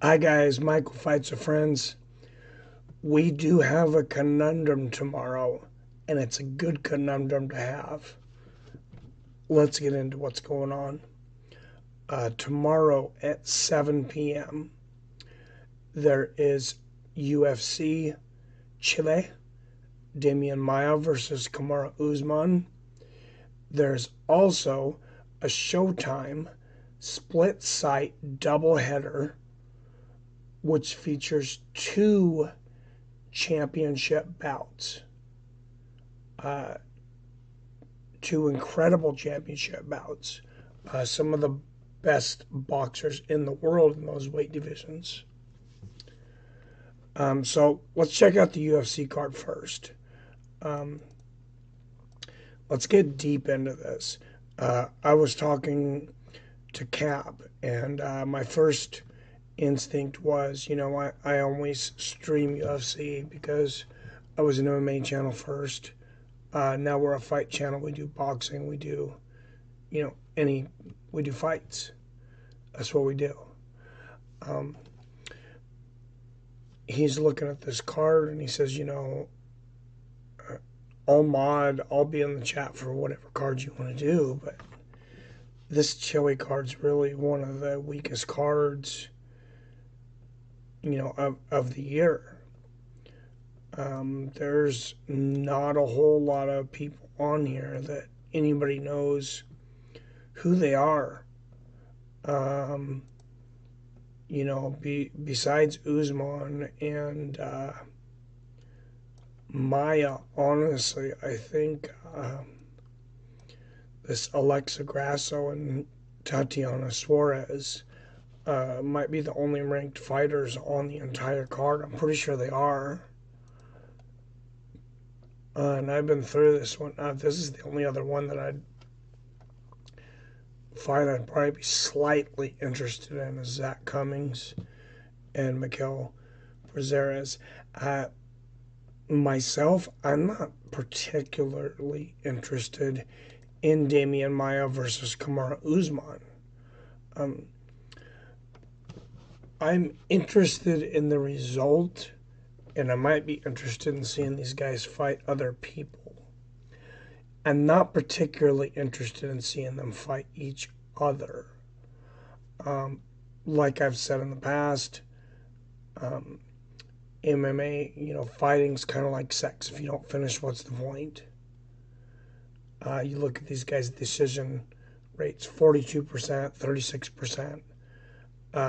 Hi guys, Michael Fights with Friends. We do have a conundrum tomorrow, and it's a good conundrum to have. Let's get into what's going on. Tomorrow at 7 p.m., there is UFC Chile, Damien versus Kamura Usman. There's also a Showtime split site doubleheader, which features two championship bouts. Uh, Two incredible championship bouts. Some of the best boxers in the world in those weight divisions. So let's check out the UFC card first. Um, let's get deep into this. I was talking to Cap, and my first instinct was, I always stream UFC because I was an MMA channel first. Now we're a fight channel. We do boxing. We do, you know, any, we do fights. That's what we do. Um, he's looking at this card and he says, I'll mod, I'll be in the chat for whatever cards you want to do, but this Chile card's really one of the weakest cards, of the year. There's not a whole lot of people on here that anybody knows who they are. Besides Usman and Maya, honestly, I think this Alexa Grasso and Tatiana Suarez might be the only ranked fighters on the entire card. I'm pretty sure they are. And I've been through this one. This is the only other one that I'd probably be slightly interested in is Zach Cummings and Mikhail Brazeres. Myself, I'm not particularly interested in Damien versus Kamura Usman. I'm interested in the result, and I might be interested in seeing these guys fight other people. I'm not particularly interested in seeing them fight each other. Like I've said in the past, MMA, fighting's kind of like sex. If you don't finish, what's the point? You look at these guys' decision rates, 42%, 36%,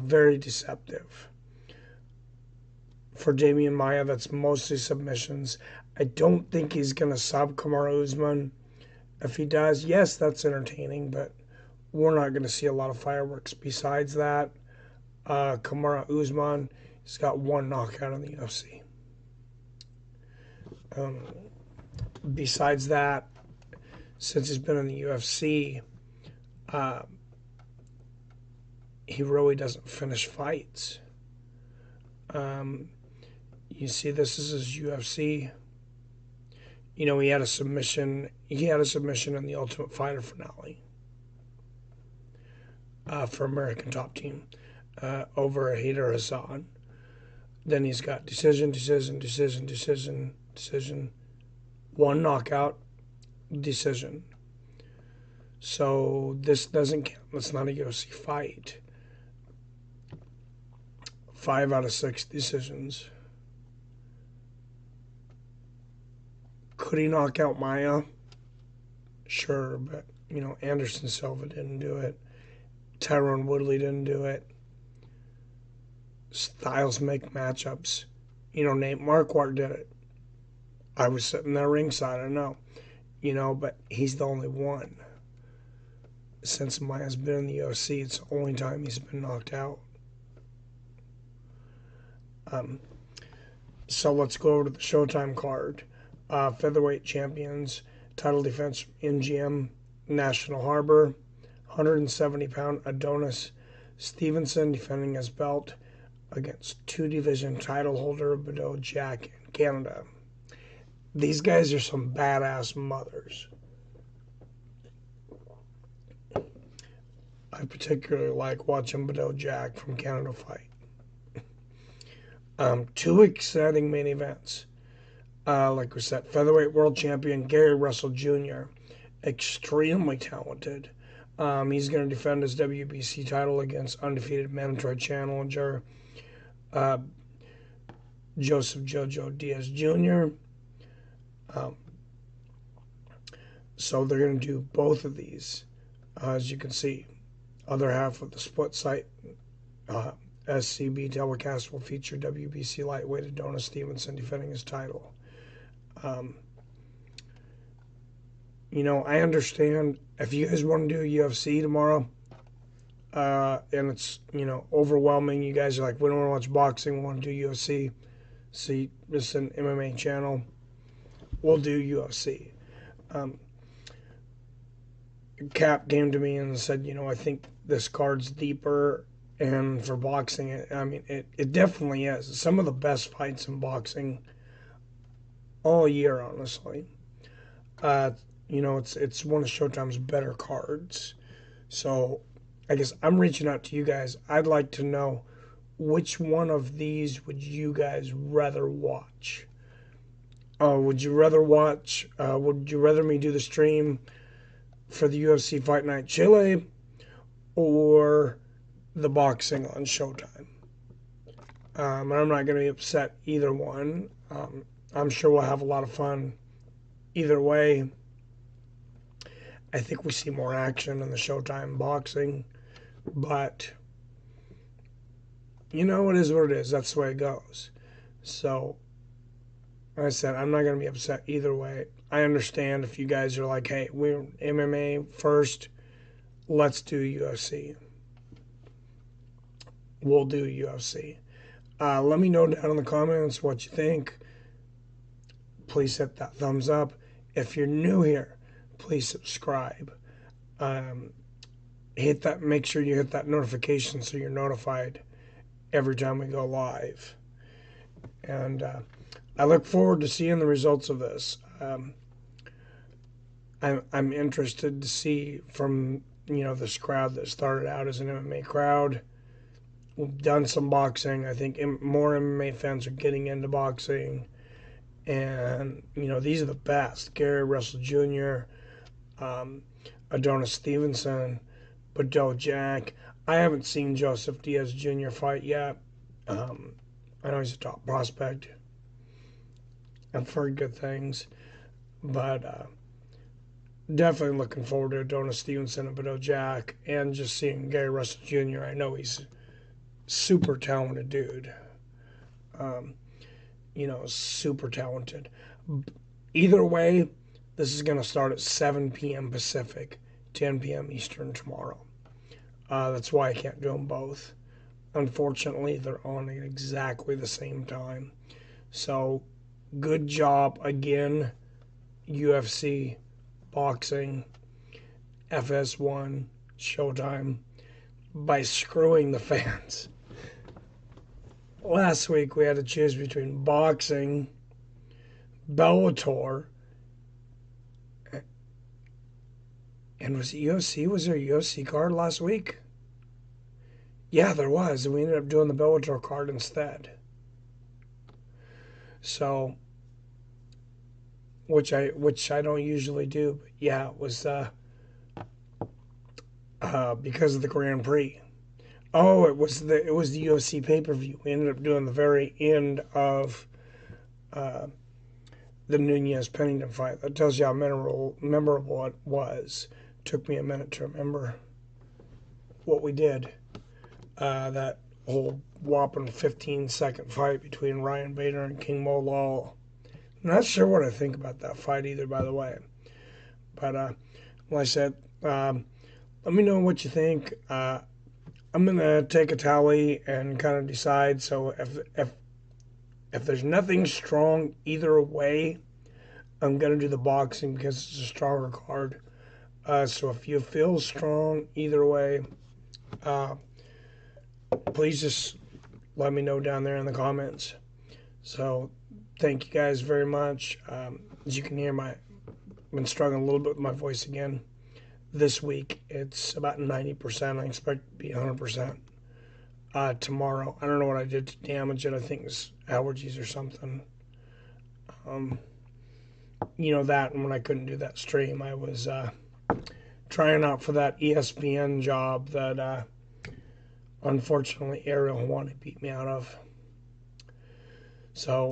very deceptive. For Damien that's mostly submissions. I don't think he's going to sub Kamara Usman. If he does, yes, that's entertaining, but we're not going to see a lot of fireworks. Besides that, Kamara Usman has got one knockout in the UFC. Besides that, since he's been in the UFC, he really doesn't finish fights. You see, this is his UFC. He had a submission. He had a submission in the Ultimate Fighter finale for American Top Team over Hader Hassan. Then he's got decision, one knockout, decision. So this doesn't count. That's not a UFC fight. 5 out of 6 decisions. Could he knock out Maya? Sure, but Anderson Silva didn't do it. Tyrone Woodley didn't do it. Styles make matchups. Nate Marquardt did it. I was sitting there ringside, I know. But he's the only one. Since Maya's been in the UFC, it's the only time he's been knocked out. So let's go over to the Showtime card. Featherweight champions, title defense from MGM, National Harbor, 170-pound Adonis Stevenson defending his belt against two-division title holder Badou Jack in Canada. These guys are some badass mothers. I particularly like watching Badou Jack from Canada fight. Two exciting main events. Like we said, featherweight world champion Gary Russell Jr., extremely talented. He's going to defend his WBC title against undefeated mandatory challenger uh, Joseph Jojo Diaz Jr. Um, so they're going to do both of these. As you can see, other half of the split site SCB telecast will feature WBC lightweight Adonis Stevenson defending his title. Um, I understand if you guys want to do UFC tomorrow, and it's overwhelming. You guys are like, we don't want to watch boxing, we want to do UFC. See, this is an MMA channel. We'll do UFC. Cap came to me and said, I think this card's deeper. And for boxing, it definitely is. Some of the best fights in boxing all year, honestly. It's one of Showtime's better cards. So I guess I'm reaching out to you guys. I'd like to know which one of these would you guys rather watch? Would you rather me do the stream for the UFC Fight Night Chile or the boxing on Showtime? And I'm not going to be upset either one. I'm sure we'll have a lot of fun either way. I think we see more action in the Showtime boxing, but it is what it is. That's the way it goes. So, like I said, I'm not going to be upset either way. I understand if you guys are like, hey, we're MMA first, let's do UFC. We'll do UFC. Let me know down in the comments what you think. Please hit that thumbs up. If you're new here, please subscribe. Make sure you hit that notification so you're notified every time we go live. And I look forward to seeing the results of this. I'm interested to see from this crowd that started out as an MMA crowd. We've done some boxing. I think more MMA fans are getting into boxing. And, these are the best. Gary Russell Jr., Adonis Stevenson, Badou Jack. I haven't seen Joseph Diaz Jr. fight yet. I know he's a top prospect. I've heard good things. But definitely looking forward to Adonis Stevenson and Badou Jack. And just seeing Gary Russell Jr. I know he's super talented dude. Super talented. Either way, this is going to start at 7 p.m. Pacific, 10 p.m. Eastern tomorrow. That's why I can't do them both. Unfortunately, they're on at exactly the same time. So, good job again, UFC, boxing, FS1, Showtime, by screwing the fans. Last week we had to choose between boxing, Bellator, and was it UFC? Was there a UFC card last week? Yeah, there was, and we ended up doing the Bellator card instead. So, which I don't usually do, but yeah, it was because of the Grand Prix. Oh, it was the UFC pay-per-view. We ended up doing the very end of the Nunez Pennington fight. That tells you how memorable it was. Took me a minute to remember what we did. That whole whopping 15-second fight between Ryan Bader and King Mo Lawal. I'm not sure what I think about that fight either, by the way. But like I said, let me know what you think. I'm gonna take a tally and kind of decide. So if there's nothing strong either way, I'm gonna do the boxing because it's a stronger card. So if you feel strong either way, please just let me know down there in the comments. So thank you guys very much. As you can hear, I've been struggling a little bit with my voice again. This week it's about 90%. I expect it to be 100%. tomorrow. I don't know what I did to damage it. I think it's allergies or something. That, and when I couldn't do that stream, I was trying out for that ESPN job that unfortunately Ariel Hawani beat me out of. So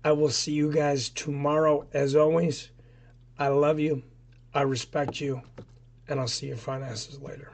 I will see you guys tomorrow. As always, I love you, I respect you, and I'll see your fine asses later.